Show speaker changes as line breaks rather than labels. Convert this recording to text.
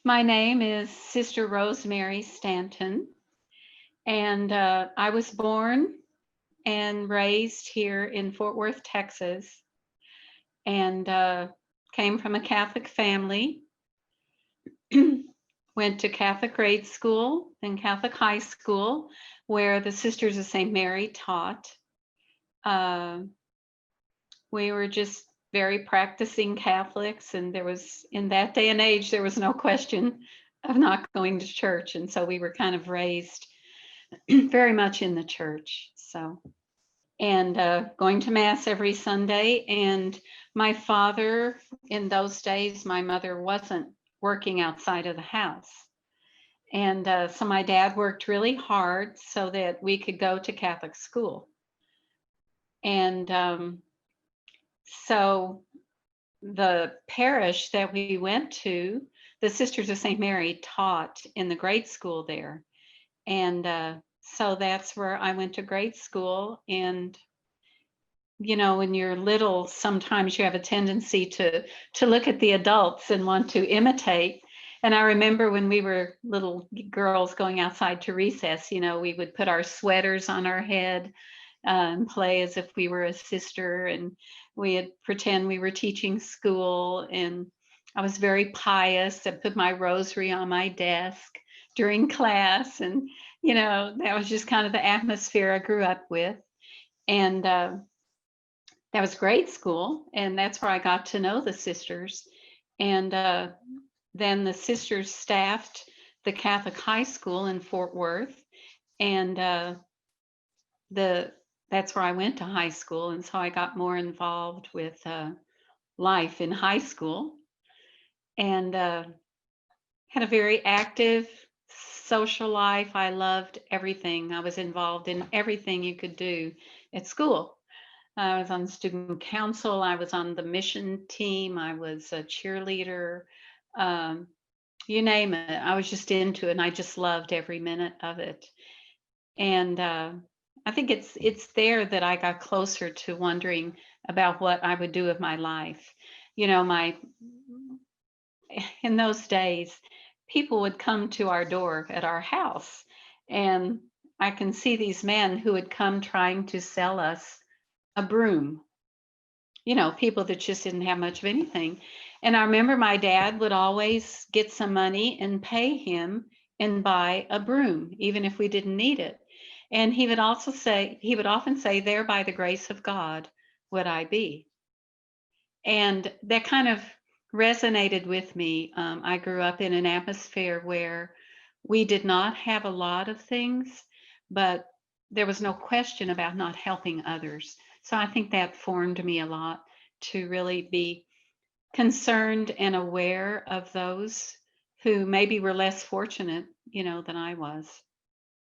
My name is Sister Rosemary Stanton, and I was born and raised here in Fort Worth, Texas, and came from a Catholic family. Went to Catholic grade school, then Catholic high school, where the Sisters of St. Mary taught. Uh, we were just very practicing Catholics, and in that day and age, there was no question of not going to church. And so we were kind of raised very much in the church. And going to Mass every Sunday. And my father, in those days, my mother wasn't working outside of the house. And so my dad worked really hard so that we could go to Catholic school. And so the parish that we went to, the Sisters of St. Mary taught in the grade school there. And so that's where I went to grade school. And when you're little, sometimes you have a tendency to look at the adults and want to imitate. And I remember when we were little girls going outside to recess, we would put our sweaters on our head and play as if we were a sister, and we'd pretend we were teaching school. And I was very pious. I put my rosary on my desk during class, and that was just kind of the atmosphere I grew up with. And that was grade school, and that's where I got to know the sisters. And then the sisters staffed the Catholic high school in Fort Worth, and that's where I went to high school. And so I got more involved with life in high school, and had a very active social life. I loved everything. I was involved in everything you could do at school. I was on student council. I was on the mission team. I was a cheerleader. You name it. I was just into it, and I just loved every minute of it. And I think it's there that I got closer to wondering about what I would do with my life. In those days, people would come to our door at our house, and I can see these men who would come trying to sell us a broom, people that just didn't have much of anything. And I remember my dad would always get some money and pay him and buy a broom, even if we didn't need it. And he would often say, there by the grace of God would I be. And that kind of resonated with me. I grew up in an atmosphere where we did not have a lot of things, but there was no question about not helping others. So I think that formed me a lot to really be concerned and aware of those who maybe were less fortunate, than I was.